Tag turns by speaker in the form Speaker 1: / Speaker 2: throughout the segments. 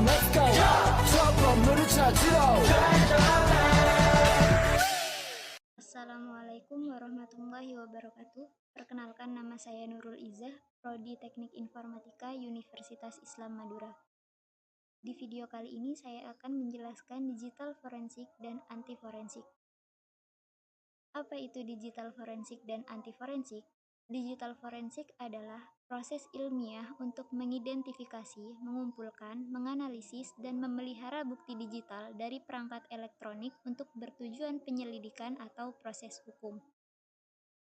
Speaker 1: let's go. 저 건물을 찾으러.
Speaker 2: Assalamualaikum warahmatullahi wabarakatuh. Perkenalkan, nama saya Nurul Izzah, Prodi Teknik Informatika Universitas Islam Madura. Di video kali ini saya akan menjelaskan digital forensik dan anti forensik. Apa itu digital forensik dan anti forensik? Digital forensik adalah proses ilmiah untuk mengidentifikasi, mengumpulkan, menganalisis, dan memelihara bukti digital dari perangkat elektronik untuk bertujuan penyelidikan atau proses hukum.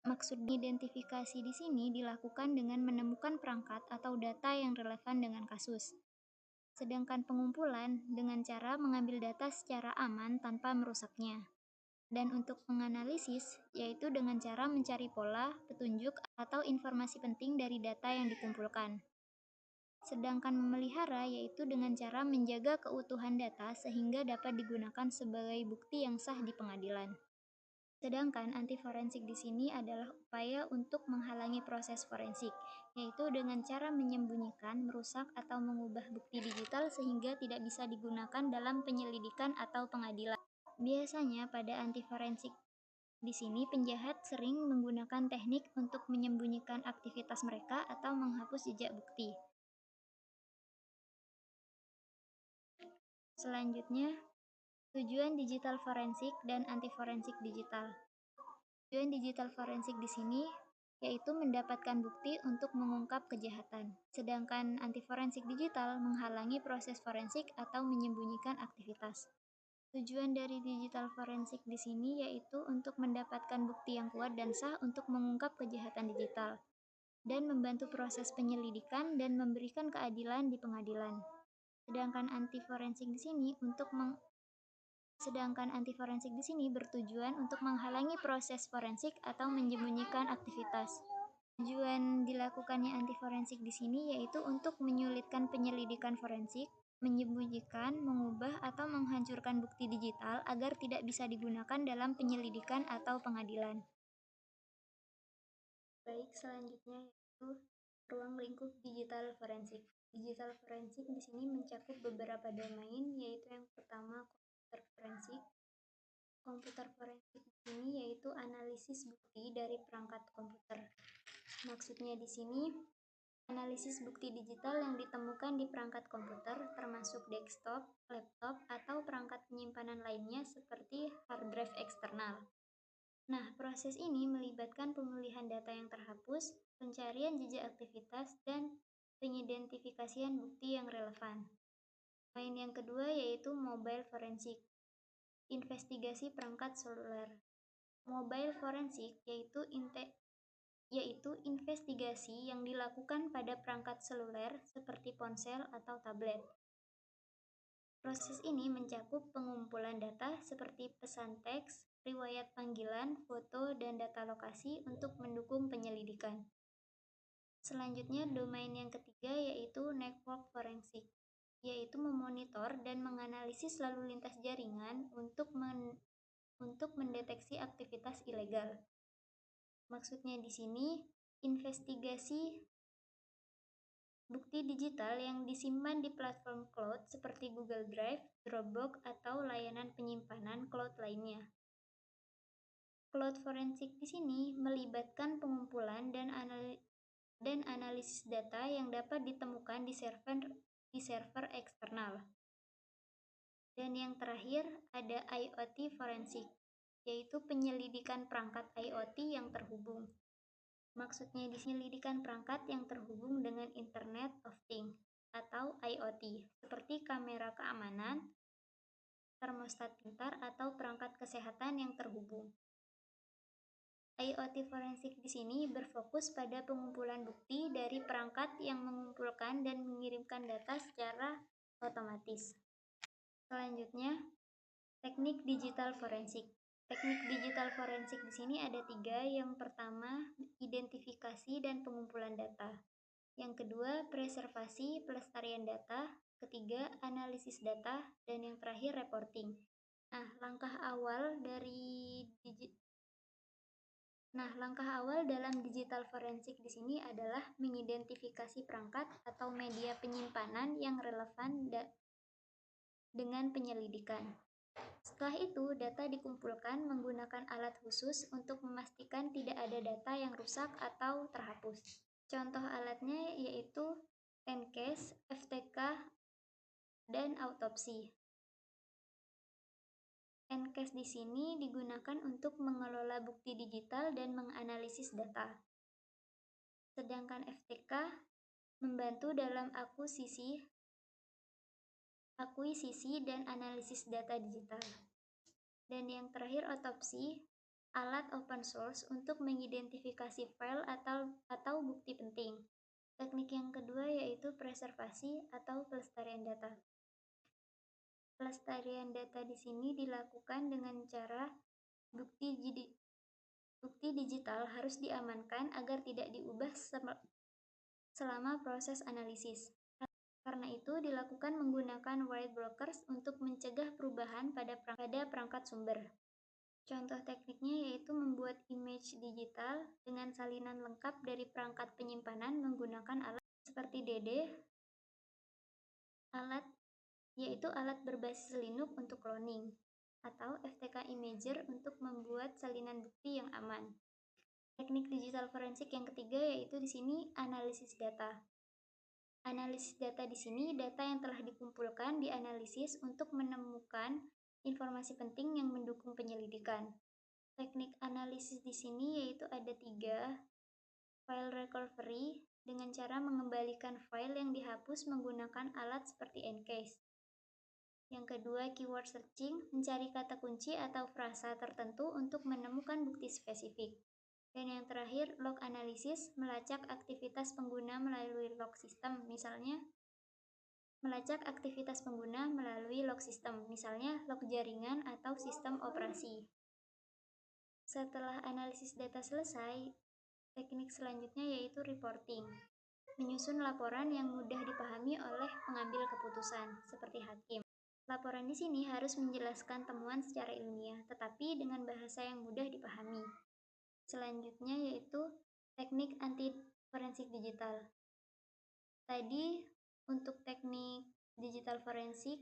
Speaker 2: Maksud identifikasi di sini dilakukan dengan menemukan perangkat atau data yang relevan dengan kasus. Sedangkan pengumpulan dengan cara mengambil data secara aman tanpa merusaknya. Dan untuk menganalisis, yaitu dengan cara mencari pola, petunjuk, atau informasi penting dari data yang dikumpulkan. Sedangkan memelihara yaitu dengan cara menjaga keutuhan data sehingga dapat digunakan sebagai bukti yang sah di pengadilan. Sedangkan anti forensik di sini adalah upaya untuk menghalangi proses forensik, yaitu dengan cara menyembunyikan, merusak, atau mengubah bukti digital sehingga tidak bisa digunakan dalam penyelidikan atau pengadilan. Biasanya pada anti forensik di sini penjahat sering menggunakan teknik untuk menyembunyikan aktivitas mereka atau menghapus jejak bukti. Selanjutnya, tujuan digital forensik dan anti forensik digital. Tujuan digital forensik di sini yaitu mendapatkan bukti untuk mengungkap kejahatan, sedangkan anti forensik digital menghalangi proses forensik atau menyembunyikan aktivitas. Tujuan dari digital forensik di sini yaitu untuk mendapatkan bukti yang kuat dan sah untuk mengungkap kejahatan digital dan membantu proses penyelidikan dan memberikan keadilan di pengadilan. Sedangkan anti forensik di sini bertujuan untuk menghalangi proses forensik atau menyembunyikan aktivitas. Tujuan dilakukannya anti forensik di sini yaitu untuk menyulitkan penyelidikan forensik, menyembunyikan, mengubah, atau menghancurkan bukti digital agar tidak bisa digunakan dalam penyelidikan atau pengadilan. Baik, selanjutnya yaitu ruang lingkup digital forensik. Digital forensik di sini mencakup beberapa domain, yaitu yang pertama komputer forensik. Komputer forensik di sini yaitu analisis bukti dari perangkat komputer. Maksudnya di sini analisis bukti digital yang ditemukan di perangkat komputer termasuk desktop, laptop, atau perangkat penyimpanan lainnya seperti hard drive eksternal. Nah, proses ini melibatkan pemulihan data yang terhapus, pencarian jejak aktivitas, dan pengidentifikasian bukti yang relevan. Domain yang kedua yaitu mobile forensik. Investigasi perangkat seluler. Mobile forensik yaitu investigasi yang dilakukan pada perangkat seluler seperti ponsel atau tablet. Proses ini mencakup pengumpulan data seperti pesan teks, riwayat panggilan, foto, dan data lokasi untuk mendukung penyelidikan. Selanjutnya, domain yang ketiga yaitu network forensik, yaitu memonitor dan menganalisis lalu lintas jaringan untuk mendeteksi aktivitas ilegal. Maksudnya di sini, investigasi bukti digital yang disimpan di platform cloud seperti Google Drive, Dropbox, atau layanan penyimpanan cloud lainnya. Cloud forensik di sini melibatkan pengumpulan dan analisis data yang dapat ditemukan di server eksternal. Dan yang terakhir ada IoT forensik, yaitu penyelidikan perangkat IoT yang terhubung. Maksudnya penyelidikan perangkat yang terhubung dengan Internet of Things atau IoT, seperti kamera keamanan, termostat pintar, atau perangkat kesehatan yang terhubung. IoT forensik di sini berfokus pada pengumpulan bukti dari perangkat yang mengumpulkan dan mengirimkan data secara otomatis. Selanjutnya, teknik digital forensik. Teknik digital forensik di sini ada 3. Yang pertama, identifikasi dan pengumpulan data. Yang kedua, preservasi pelestarian data. Ketiga, analisis data. Dan yang terakhir, reporting. Langkah awal dalam digital forensik di sini adalah mengidentifikasi perangkat atau media penyimpanan yang relevan dengan penyelidikan. Setelah itu, data dikumpulkan menggunakan alat khusus untuk memastikan tidak ada data yang rusak atau terhapus. Contoh alatnya yaitu ENCASE, FTK, dan autopsi. ENCASE di sini digunakan untuk mengelola bukti digital dan menganalisis data. Sedangkan FTK membantu dalam akuisisi dan analisis data digital. Dan yang terakhir autopsi, alat open source untuk mengidentifikasi file atau bukti penting. Teknik yang kedua yaitu preservasi atau pelestarian data. Pelestarian data di sini dilakukan dengan cara bukti digital harus diamankan agar tidak diubah selama proses analisis. Karena itu dilakukan menggunakan white brokers untuk mencegah perubahan pada perangkat sumber. Contoh tekniknya yaitu membuat image digital dengan salinan lengkap dari perangkat penyimpanan menggunakan alat seperti DD, yaitu alat berbasis Linux untuk cloning, atau FTK Imager untuk membuat salinan bukti yang aman. Teknik digital forensik yang ketiga yaitu di sini analisis data. Analisis data di sini data yang telah dikumpulkan dianalisis untuk menemukan informasi penting yang mendukung penyelidikan. Teknik analisis di sini yaitu ada 3, file recovery dengan cara mengembalikan file yang dihapus menggunakan alat seperti ENCASE. Yang kedua, keyword searching, mencari kata kunci atau frasa tertentu untuk menemukan bukti spesifik. Dan yang terakhir, log analysis, melacak aktivitas pengguna melalui log sistem, misalnya log jaringan atau sistem operasi. Setelah analisis data selesai, teknik selanjutnya yaitu reporting, menyusun laporan yang mudah dipahami oleh pengambil keputusan, seperti hakim. Laporan di sini harus menjelaskan temuan secara ilmiah, tetapi dengan bahasa yang mudah dipahami. Selanjutnya yaitu teknik anti-forensik digital. Tadi untuk teknik digital forensik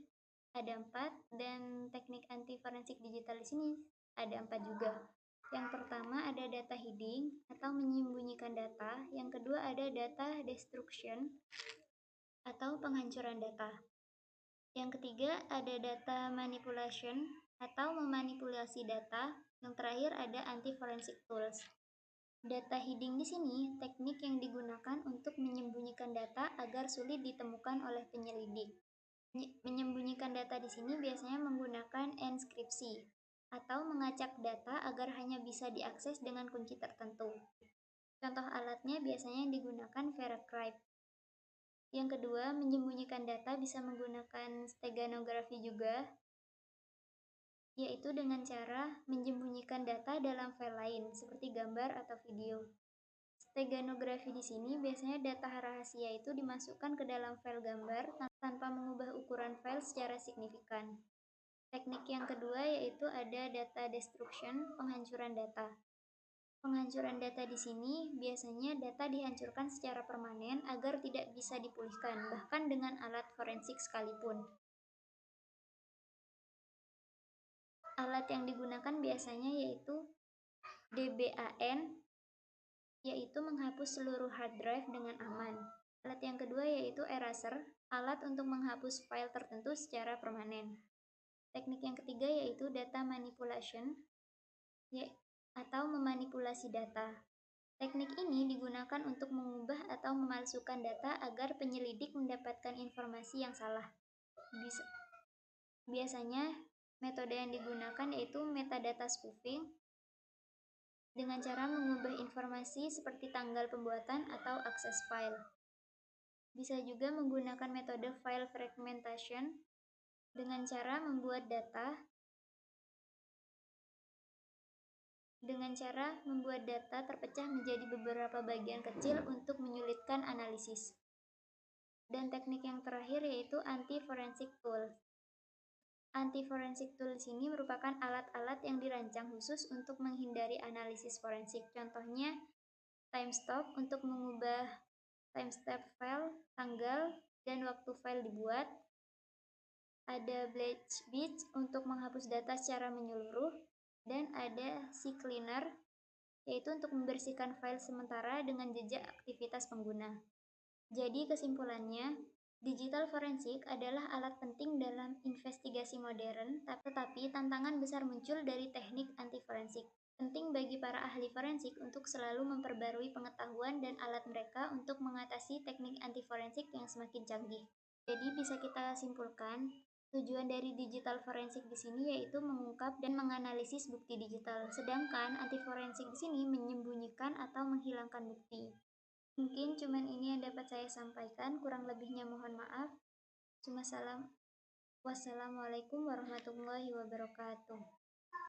Speaker 2: ada 4 dan teknik anti-forensik digital di sini ada 4 juga. Yang pertama ada data hiding atau menyembunyikan data. Yang kedua ada data destruction atau penghancuran data. Yang ketiga ada data manipulation atau memanipulasi data. Yang terakhir ada anti-forensic tools. Data hiding di sini teknik yang digunakan untuk menyembunyikan data agar sulit ditemukan oleh penyelidik. Menyembunyikan data di sini biasanya menggunakan enkripsi atau mengacak data agar hanya bisa diakses dengan kunci tertentu. Contoh alatnya biasanya digunakan VeraCrypt. Yang kedua, menyembunyikan data bisa menggunakan steganografi juga, yaitu dengan cara menyembunyikan data dalam file lain seperti gambar atau video. Steganografi di sini biasanya data rahasia itu dimasukkan ke dalam file gambar tanpa mengubah ukuran file secara signifikan. Teknik yang kedua yaitu ada data destruction, penghancuran data. Penghancuran data di sini biasanya data dihancurkan secara permanen agar tidak bisa dipulihkan, bahkan dengan alat forensik sekalipun. Alat yang digunakan biasanya yaitu DBAN, yaitu menghapus seluruh hard drive dengan aman. Alat yang kedua yaitu eraser, alat untuk menghapus file tertentu secara permanen. Teknik yang ketiga yaitu data manipulation, atau memanipulasi data. Teknik ini digunakan untuk mengubah atau memalsukan data agar penyelidik mendapatkan informasi yang salah. Biasanya metode yang digunakan yaitu metadata spoofing dengan cara mengubah informasi seperti tanggal pembuatan atau akses file. Bisa juga menggunakan metode file fragmentation dengan cara membuat data terpecah menjadi beberapa bagian kecil untuk menyulitkan analisis. Dan teknik yang terakhir yaitu anti-forensic tool. Anti-forensic tools ini merupakan alat-alat yang dirancang khusus untuk menghindari analisis forensik. Contohnya, timestamp untuk mengubah timestamp file, tanggal, dan waktu file dibuat. ada Black Beach untuk menghapus data secara menyeluruh, dan ada CCleaner yaitu untuk membersihkan file sementara dengan jejak aktivitas pengguna. Jadi kesimpulannya, digital forensik adalah alat penting dalam investigasi modern, tetapi tantangan besar muncul dari teknik anti forensik. Penting bagi para ahli forensik untuk selalu memperbarui pengetahuan dan alat mereka untuk mengatasi teknik anti forensik yang semakin canggih. Jadi bisa kita simpulkan, tujuan dari digital forensik di sini yaitu mengungkap dan menganalisis bukti digital, sedangkan anti forensik di sini menyembunyikan atau menghilangkan bukti. Mungkin cuman ini yang dapat saya sampaikan, kurang lebihnya mohon maaf. Wassalamualaikum warahmatullahi wabarakatuh.